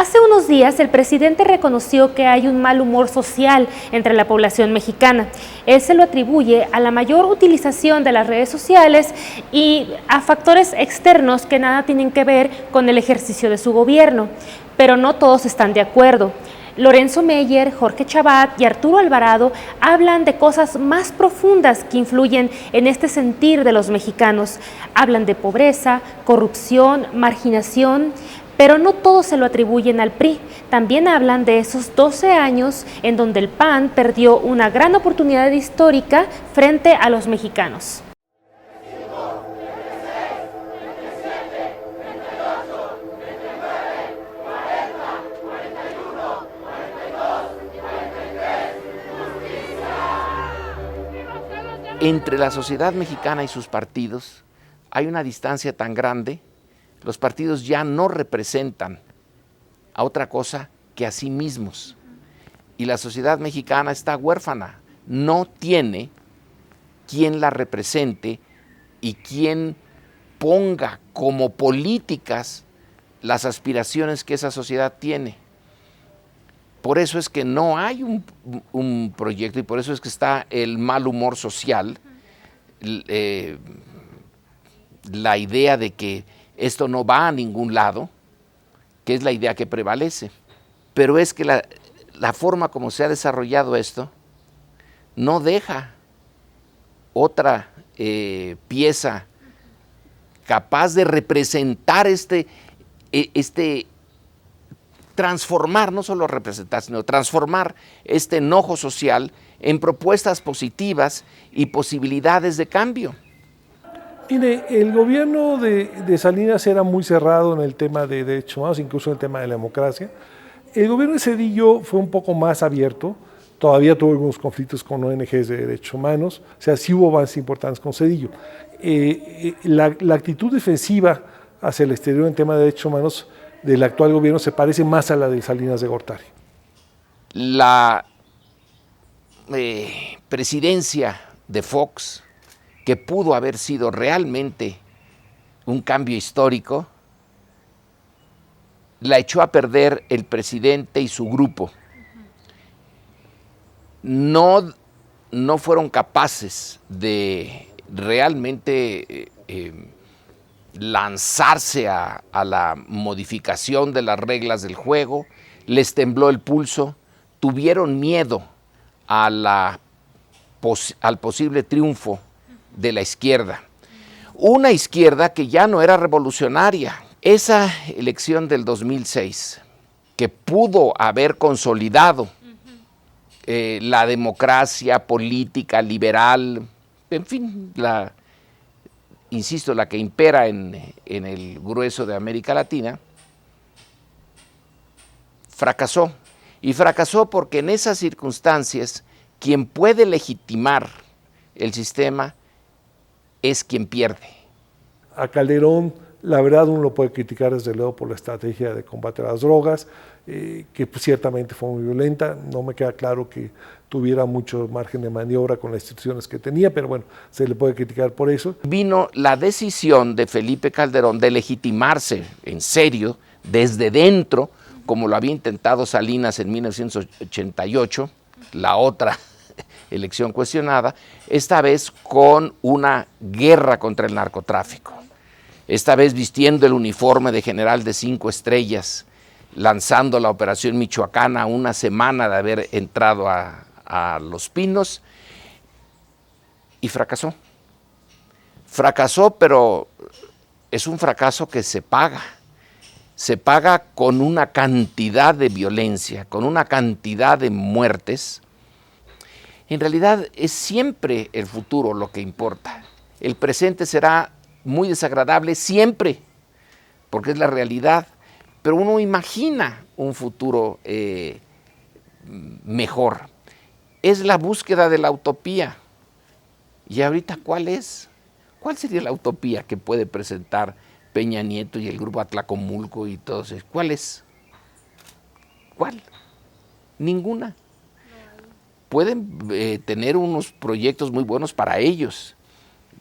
Hace unos días el presidente reconoció que hay un mal humor social entre la población mexicana. Él se lo atribuye a la mayor utilización de las redes sociales y a factores externos que nada tienen que ver con el ejercicio de su gobierno. Pero no todos están de acuerdo. Lorenzo Meyer, Jorge Chabat y Arturo Alvarado hablan de cosas más profundas que influyen en este sentir de los mexicanos. Hablan de pobreza, corrupción, marginación, pero no todos se lo atribuyen al PRI. También hablan de esos 12 años en donde el PAN perdió una gran oportunidad histórica frente a los mexicanos. Entre la sociedad mexicana y sus partidos hay una distancia tan grande. Los partidos ya no representan a otra cosa que a sí mismos. Y la sociedad mexicana está huérfana, no tiene quien la represente y quien ponga como políticas las aspiraciones que esa sociedad tiene. Por eso es que no hay un proyecto y por eso es que está el mal humor social, la idea de que esto no va a ningún lado, que es la idea que prevalece. Pero es que la forma como se ha desarrollado esto no deja otra pieza capaz de representar transformar, no solo representar, sino transformar este enojo social en propuestas positivas y posibilidades de cambio. Mire, el gobierno de Salinas era muy cerrado en el tema de derechos humanos, incluso en el tema de la democracia. El gobierno de Zedillo fue un poco más abierto, todavía tuvo algunos conflictos con ONGs de derechos humanos, o sea, sí hubo avances importantes con Zedillo. La actitud defensiva hacia el exterior en tema de derechos humanos del actual gobierno se parece más a la de Salinas de Gortari. La presidencia de Fox, que pudo haber sido realmente un cambio histórico, la echó a perder el presidente y su grupo. No fueron capaces de realmente lanzarse a la modificación de las reglas del juego, les tembló el pulso, tuvieron miedo al posible triunfo de la izquierda. Una izquierda que ya no era revolucionaria. Esa elección del 2006, que pudo haber consolidado la democracia política liberal, en fin, insisto, la que impera en el grueso de América Latina, fracasó. Y fracasó porque en esas circunstancias quien puede legitimar el sistema es quien pierde. A Calderón, la verdad, uno lo puede criticar desde luego por la estrategia de combate a las drogas, que pues, ciertamente fue muy violenta. No me queda claro que tuviera mucho margen de maniobra con las instituciones que tenía, pero bueno, se le puede criticar por eso. Vino la decisión de Felipe Calderón de legitimarse en serio desde dentro, como lo había intentado Salinas en 1988, la otra elección cuestionada, esta vez con una guerra contra el narcotráfico, esta vez vistiendo el uniforme de general de 5 estrellas, lanzando la operación Michoacana a una semana de haber entrado a Los Pinos, y fracasó. Fracasó, pero es un fracaso que se paga. Se paga con una cantidad de violencia, con una cantidad de muertes. En realidad es siempre el futuro lo que importa. El presente será muy desagradable siempre, porque es la realidad, pero uno imagina un futuro mejor. Es la búsqueda de la utopía. Y ahorita, ¿cuál es? ¿Cuál sería la utopía que puede presentar Peña Nieto y el grupo Atlacomulco y todos esos? ¿Cuál es? ¿Cuál? Ninguna. Pueden tener unos proyectos muy buenos para ellos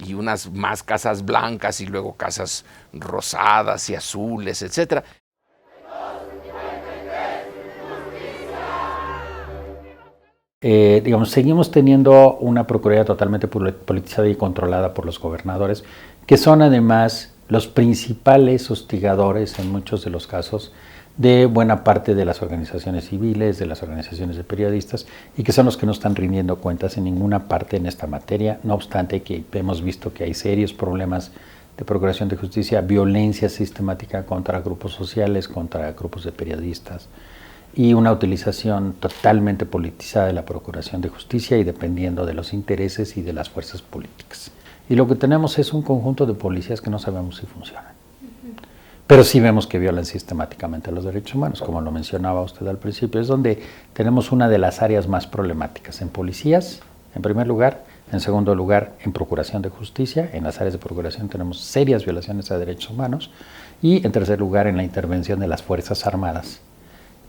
y unas más casas blancas y luego casas rosadas y azules, etcétera. Digamos, seguimos teniendo una Procuraduría totalmente politizada y controlada por los gobernadores, que son además los principales hostigadores en muchos de los casos de buena parte de las organizaciones civiles, de las organizaciones de periodistas, y que son los que no están rindiendo cuentas en ninguna parte en esta materia, no obstante que hemos visto que hay serios problemas de procuración de justicia, violencia sistemática contra grupos sociales, contra grupos de periodistas, y una utilización totalmente politizada de la procuración de justicia y dependiendo de los intereses y de las fuerzas políticas. Y lo que tenemos es un conjunto de policías que no sabemos si funcionan. Pero sí vemos que violan sistemáticamente los derechos humanos, como lo mencionaba usted al principio. Es donde tenemos una de las áreas más problemáticas, en policías, en primer lugar, en segundo lugar, en procuración de justicia. En las áreas de procuración tenemos serias violaciones a derechos humanos, y en tercer lugar, en la intervención de las Fuerzas Armadas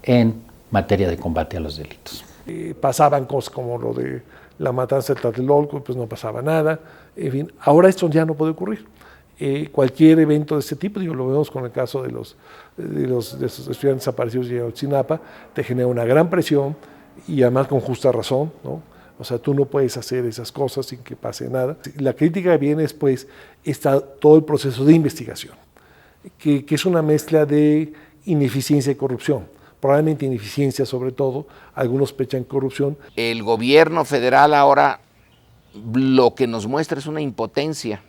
en materia de combate a los delitos. Pasaban cosas como lo de la matanza de Tlatelolco, pues no pasaba nada. En fin, ahora esto ya no puede ocurrir. Cualquier evento de este tipo, digo, lo vemos con el caso de los estudiantes desaparecidos de Ayotzinapa, te genera una gran presión y además con justa razón, ¿no? O sea, tú no puedes hacer esas cosas sin que pase nada. La crítica que viene después está todo el proceso de investigación, que es una mezcla de ineficiencia y corrupción. Probablemente ineficiencia sobre todo, algunos sospechan corrupción. El gobierno federal ahora lo que nos muestra es una impotencia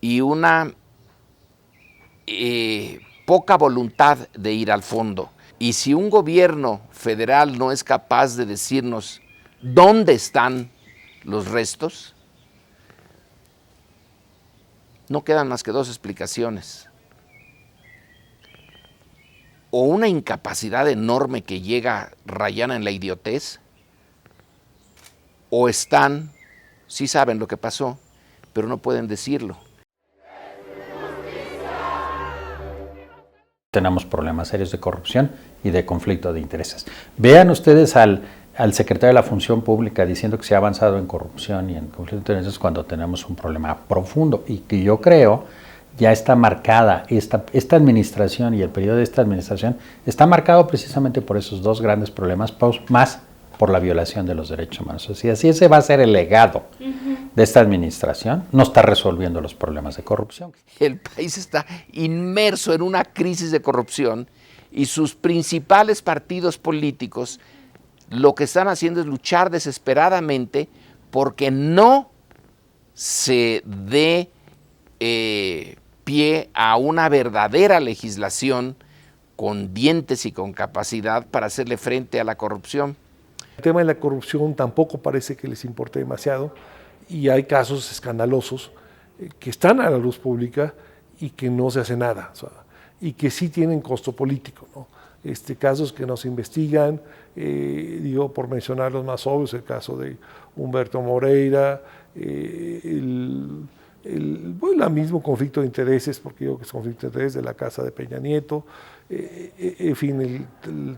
y una poca voluntad de ir al fondo. Y si un gobierno federal no es capaz de decirnos dónde están los restos, no quedan más que dos explicaciones. O una incapacidad enorme que llega rayana en la idiotez, o sí saben lo que pasó, pero no pueden decirlo. Tenemos problemas serios de corrupción y de conflicto de intereses. Vean ustedes al secretario de la Función Pública diciendo que se ha avanzado en corrupción y en conflicto de intereses cuando tenemos un problema profundo, y que yo creo ya está marcada, esta administración y el periodo de esta administración está marcado precisamente por esos dos grandes problemas, más por la violación de los derechos humanos. O sea, si ese va a ser el legado de esta administración, no está resolviendo los problemas de corrupción. El país está inmerso en una crisis de corrupción y sus principales partidos políticos lo que están haciendo es luchar desesperadamente porque no se dé pie a una verdadera legislación con dientes y con capacidad para hacerle frente a la corrupción. El tema de la corrupción tampoco parece que les importe demasiado, y hay casos escandalosos que están a la luz pública y que no se hace nada, o sea, y que sí tienen costo político, ¿no? Casos que no se investigan, digo, por mencionar los más obvios, el caso de Humberto Moreira, el mismo conflicto de intereses, porque digo que es conflicto de intereses de la casa de Peña Nieto, en fin,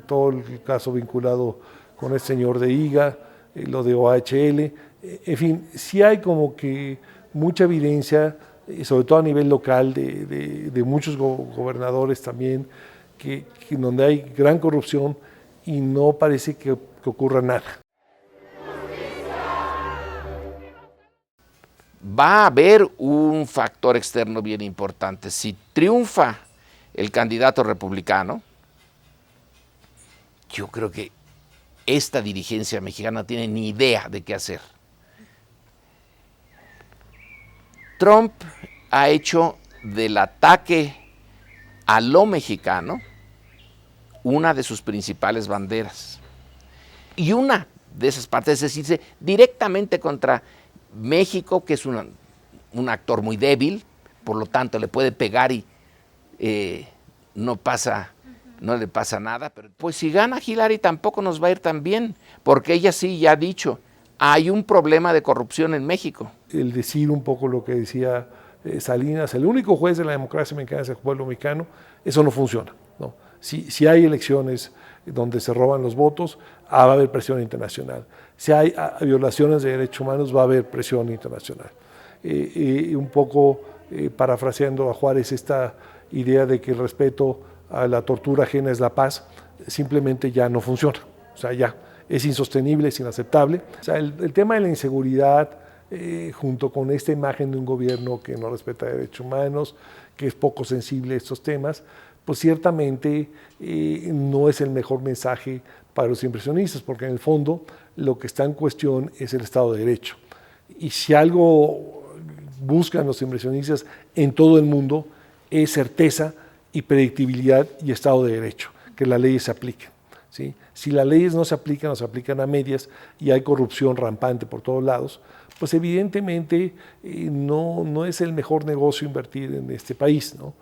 todo el caso vinculado con el señor de IGA, lo de OHL, en fin, sí hay como que mucha evidencia, sobre todo a nivel local, de muchos gobernadores también, que donde hay gran corrupción y no parece que ocurra nada. Va a haber un factor externo bien importante. Si triunfa el candidato republicano, yo creo que esta dirigencia mexicana no tiene ni idea de qué hacer. Trump ha hecho del ataque a lo mexicano una de sus principales banderas. Y una de esas partes es decirse directamente contra México, que es un actor muy débil, por lo tanto le puede pegar y no le pasa nada. Pero pues si gana Hillary tampoco nos va a ir tan bien, porque ella sí ya ha dicho, hay un problema de corrupción en México. El decir un poco lo que decía Salinas, el único juez de la democracia mexicana es el pueblo mexicano, eso no funciona, ¿no? Si hay elecciones donde se roban los votos, va a haber presión internacional. Si hay violaciones de derechos humanos, va a haber presión internacional. Un poco parafraseando a Juárez, esta idea de que el respeto a la tortura ajena es la paz, simplemente ya no funciona. O sea, ya es insostenible, es inaceptable. O sea, el tema de la inseguridad, junto con esta imagen de un gobierno que no respeta derechos humanos, que es poco sensible a estos temas, pues ciertamente no es el mejor mensaje para los inversionistas, porque en el fondo lo que está en cuestión es el Estado de Derecho. Y si algo buscan los inversionistas en todo el mundo es certeza y predictibilidad y Estado de Derecho, que las leyes se apliquen, ¿sí? Si las leyes no se aplican a medias y hay corrupción rampante por todos lados, pues evidentemente no es el mejor negocio invertir en este país, ¿no?